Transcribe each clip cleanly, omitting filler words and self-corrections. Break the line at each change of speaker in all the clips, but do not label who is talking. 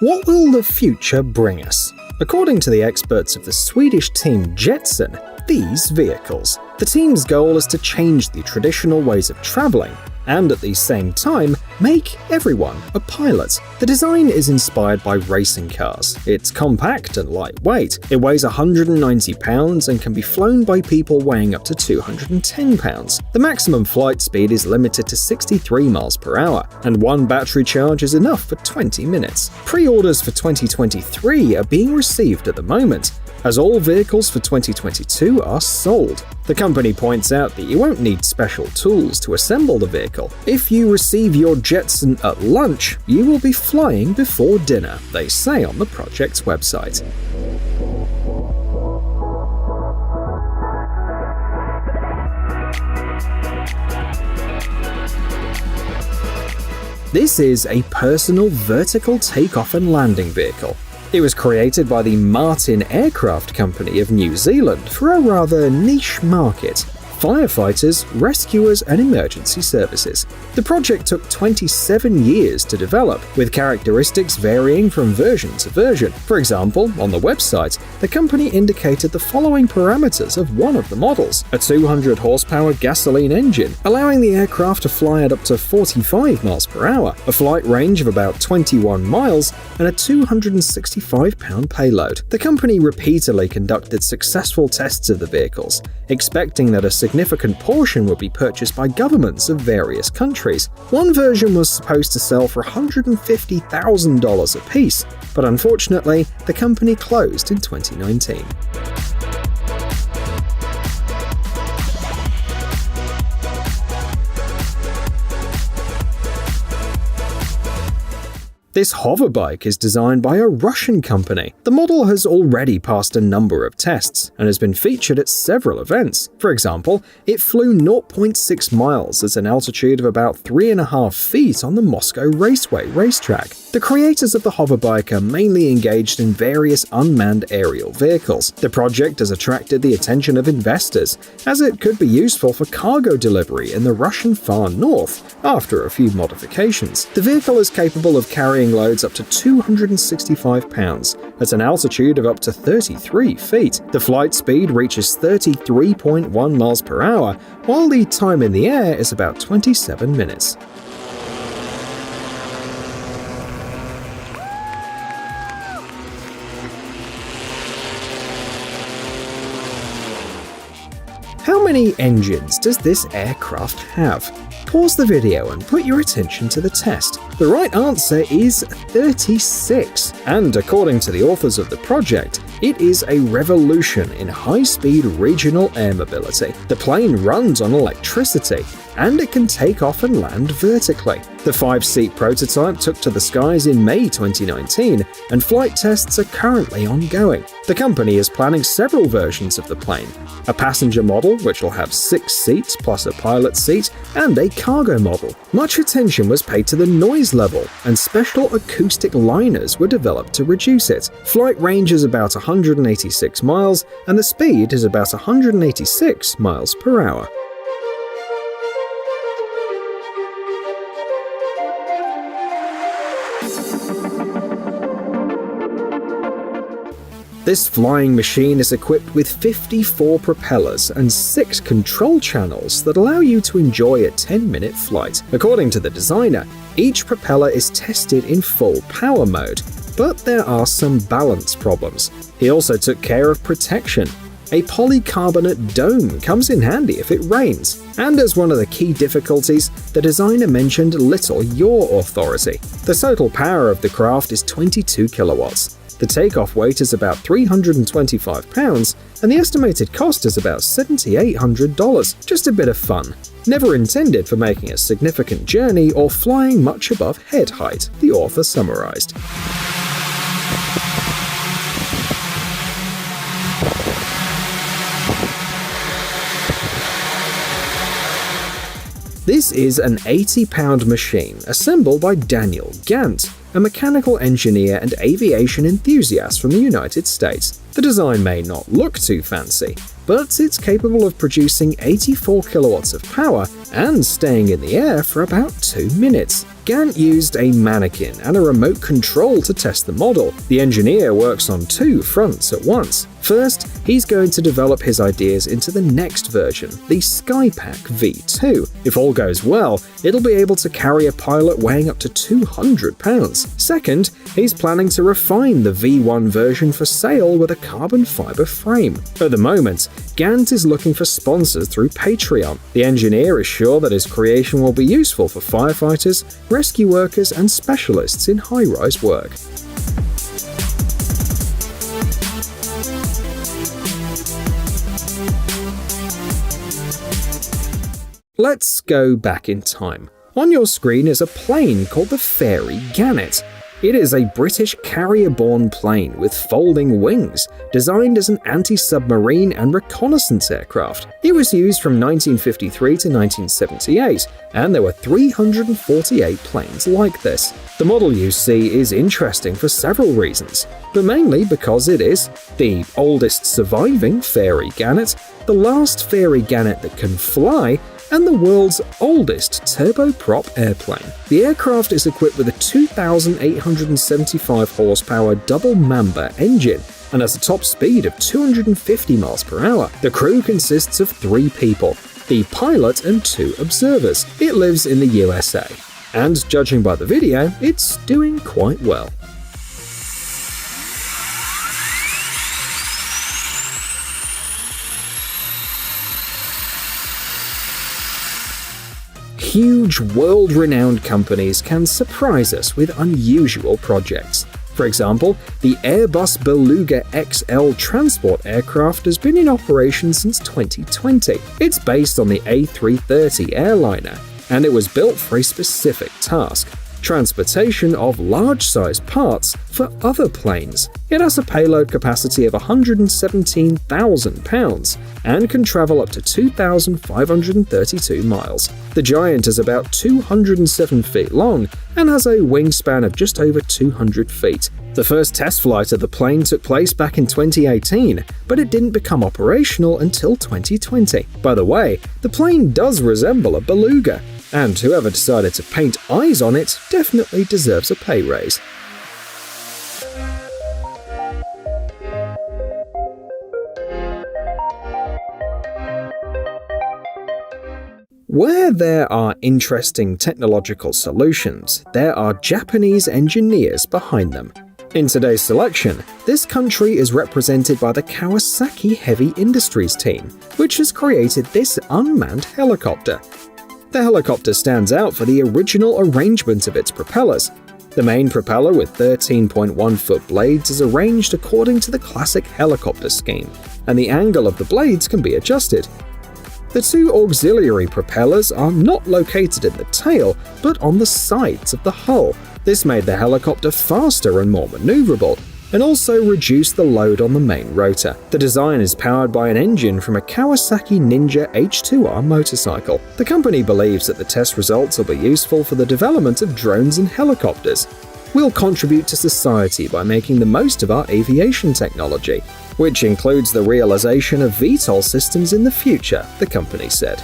What will the future bring us? According to the experts of the Swedish team Jetson, these vehicles. The team's goal is to change the traditional ways of traveling and at the same time make everyone a pilot. The design is inspired by racing cars. It's compact and lightweight. It weighs 190 pounds and can be flown by people weighing up to 210 pounds. The maximum flight speed is limited to 63 miles per hour, and one battery charge is enough for 20 minutes. Pre-orders for 2023 are being received at the moment, as all vehicles for 2022 are sold. The company points out that you won't need special tools to assemble the vehicle. If you receive your Jetson at lunch, you will be flying before dinner, they say on the project's website. This is a personal vertical takeoff and landing vehicle. It was created by the Martin Aircraft Company of New Zealand for a rather niche market: firefighters, rescuers, and emergency services. The project took 27 years to develop, with characteristics varying from version to version. For example, on the website, the company indicated the following parameters of one of the models: a 200 horsepower gasoline engine, allowing the aircraft to fly at up to 45 miles per hour, a flight range of about 21 miles, and a 265-pound payload. The company repeatedly conducted successful tests of the vehicles, expecting that a significant portion would be purchased by governments of various countries. One version was supposed to sell for $150,000 apiece, but unfortunately, the company closed in 2019. This hoverbike is designed by a Russian company. The model has already passed a number of tests and has been featured at several events. For example, it flew 0.6 miles at an altitude of about 3.5 feet on the Moscow Raceway racetrack. The creators of the hoverbike are mainly engaged in various unmanned aerial vehicles. The project has attracted the attention of investors, as it could be useful for cargo delivery in the Russian far north after a few modifications. The vehicle is capable of carrying loads up to 265 pounds at an altitude of up to 33 feet. The flight speed reaches 33.1 miles per hour, while the time in the air is about 27 minutes. How many engines does this aircraft have? Pause the video and put your attention to the test. The right answer is 36, and according to the authors of the project, it is a revolution in high-speed regional air mobility. The plane runs on electricity, and it can take off and land vertically. The 5-seat prototype took to the skies in May 2019, and flight tests are currently ongoing. The company is planning several versions of the plane: a passenger model, which will have 6 seats plus a pilot seat, and a cargo model. Much attention was paid to the noise level, and special acoustic liners were developed to reduce it. Flight range is about 186 miles, and the speed is about 186 miles per hour. This flying machine is equipped with 54 propellers and 6 control channels that allow you to enjoy a 10-minute flight. According to the designer, each propeller is tested in full power mode, but there are some balance problems. He also took care of protection. A polycarbonate dome comes in handy if it rains. And as one of the key difficulties, the designer mentioned little yaw authority. The total power of the craft is 22 kilowatts. The takeoff weight is about 325 pounds, and the estimated cost is about $7,800. Just a bit of fun. Never intended for making a significant journey or flying much above head height, the author summarized. This is an 80-pound machine assembled by Daniel Gant, a mechanical engineer and aviation enthusiast from the United States. The design may not look too fancy, but it's capable of producing 84 kilowatts of power and staying in the air for about 2 minutes. Gant used a mannequin and a remote control to test the model. The engineer works on two fronts at once. First, he's going to develop his ideas into the next version, the Skypack V2. If all goes well, it'll be able to carry a pilot weighing up to 200 pounds. Second, he's planning to refine the V1 version for sale with a carbon fiber frame. At the moment, Gant is looking for sponsors through Patreon. The engineer is sure that his creation will be useful for firefighters, rescue workers, and specialists in high-rise work. Let's go back in time. On your screen is a plane called the Fairey Gannet. It is a British carrier-borne plane with folding wings, designed as an anti-submarine and reconnaissance aircraft. It was used from 1953 to 1978, and there were 348 planes like this. The model you see is interesting for several reasons, but mainly because it is the oldest surviving Fairey Gannet, the last Fairey Gannet that can fly, and the world's oldest turboprop airplane. The aircraft is equipped with a 2,875 horsepower double Mamba engine and has a top speed of 250 miles per hour. The crew consists of 3 people, the pilot and 2 observers. It lives in the USA, and judging by the video, it's doing quite well. Huge, world-renowned companies can surprise us with unusual projects. For example, the Airbus Beluga XL transport aircraft has been in operation since 2020. It's based on the A330 airliner, and it was built for a specific task: transportation of large-sized parts for other planes. It has a payload capacity of 117,000 pounds and can travel up to 2,532 miles. The Giant is about 207 feet long and has a wingspan of just over 200 feet. The first test flight of the plane took place back in 2018, but it didn't become operational until 2020. By the way, the plane does resemble a beluga, and whoever decided to paint eyes on it definitely deserves a pay raise. Where there are interesting technological solutions, there are Japanese engineers behind them. In today's selection, this country is represented by the Kawasaki Heavy Industries team, which has created this unmanned helicopter. The helicopter stands out for the original arrangement of its propellers. The main propeller with 13.1-foot blades is arranged according to the classic helicopter scheme, and the angle of the blades can be adjusted. The 2 auxiliary propellers are not located in the tail, but on the sides of the hull. This made the helicopter faster and more maneuverable, and also reduced the load on the main rotor. The design is powered by an engine from a Kawasaki Ninja H2R motorcycle. The company believes that the test results will be useful for the development of drones and helicopters. We'll contribute to society by making the most of our aviation technology, which includes the realization of VTOL systems in the future, the company said.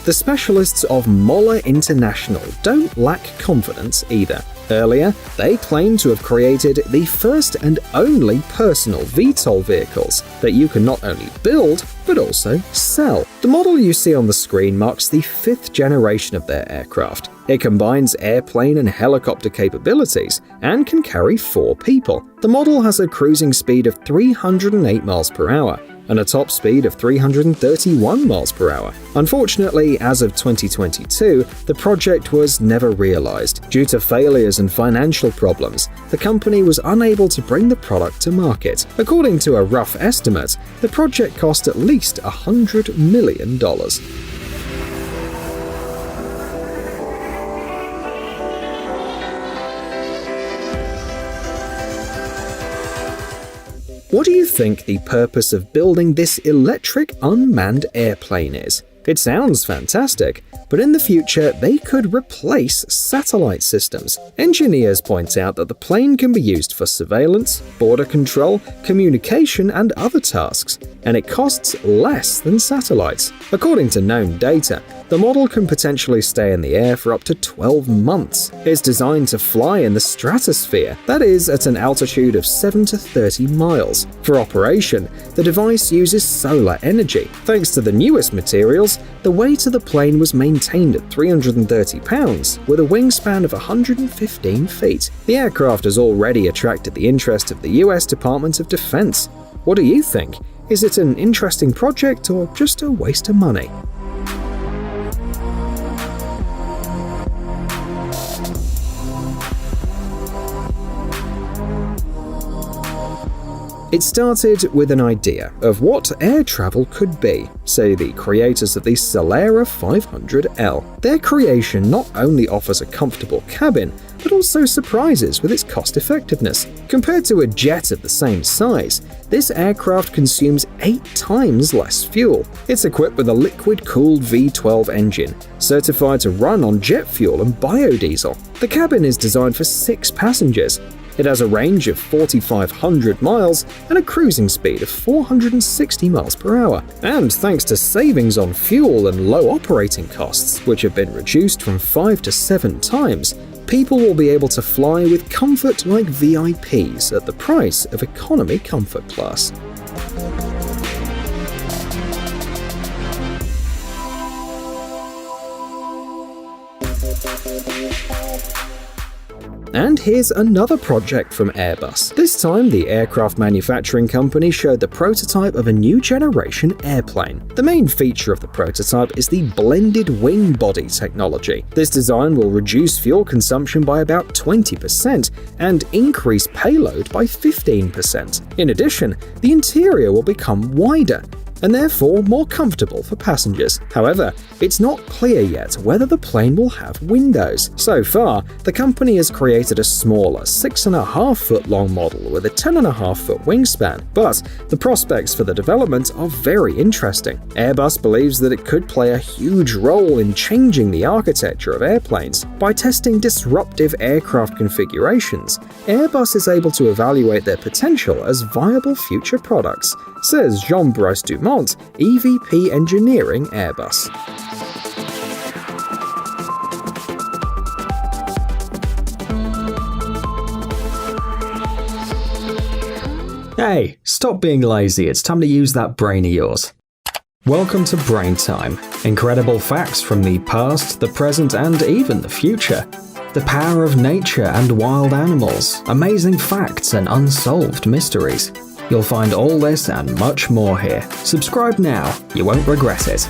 The specialists of Moller International don't lack confidence either. Earlier, they claimed to have created the first and only personal VTOL vehicles that you can not only build, but also sell. The model you see on the screen marks the 5th generation of their aircraft. It combines airplane and helicopter capabilities and can carry 4 people. The model has a cruising speed of 308 miles per hour and a top speed of 331 miles per hour. Unfortunately, as of 2022, the project was never realized. Due to failures and financial problems, the company was unable to bring the product to market. According to a rough estimate, the project cost at least $100 million. What do you think the purpose of building this electric unmanned airplane is? It sounds fantastic, but in the future they could replace satellite systems. Engineers point out that the plane can be used for surveillance, border control, communication, and other tasks, and it costs less than satellites. According to known data, the model can potentially stay in the air for up to 12 months. It's designed to fly in the stratosphere, that is, at an altitude of 7 to 30 miles. For operation, the device uses solar energy. Thanks to the newest materials, the weight of the plane was maintained at 330 pounds, with a wingspan of 115 feet. The aircraft has already attracted the interest of the US Department of Defense. What do you think? Is it an interesting project or just a waste of money? It started with an idea of what air travel could be, say the creators of the Solera 500L. Their creation not only offers a comfortable cabin, but also surprises with its cost-effectiveness. Compared to a jet of the same size, this aircraft consumes 8 times less fuel. It's equipped with a liquid-cooled V12 engine, certified to run on jet fuel and biodiesel. The cabin is designed for 6 passengers. It has a range of 4,500 miles and a cruising speed of 460 miles per hour. And thanks to savings on fuel and low operating costs, which have been reduced from 5 to 7 times, people will be able to fly with comfort like VIPs at the price of economy comfort class. And here's another project from Airbus. This time, the aircraft manufacturing company showed the prototype of a new generation airplane. The main feature of the prototype is the blended wing body technology. This design will reduce fuel consumption by about 20% and increase payload by 15%. In addition, the interior will become wider and therefore more comfortable for passengers. However, it's not clear yet whether the plane will have windows. So far, the company has created a smaller 6.5-foot long model with a 10.5-foot wingspan, but the prospects for the development are very interesting. Airbus believes that it could play a huge role in changing the architecture of airplanes. By testing disruptive aircraft configurations, Airbus is able to evaluate their potential as viable future products, says Jean-Brice Dumont, EVP Engineering, Airbus.
Hey, stop being lazy, it's time to use that brain of yours. Welcome to Brain Time. Incredible facts from the past, the present, and even the future. The power of nature and wild animals, amazing facts and unsolved mysteries. You'll find all this and much more here. Subscribe now, you won't regret it.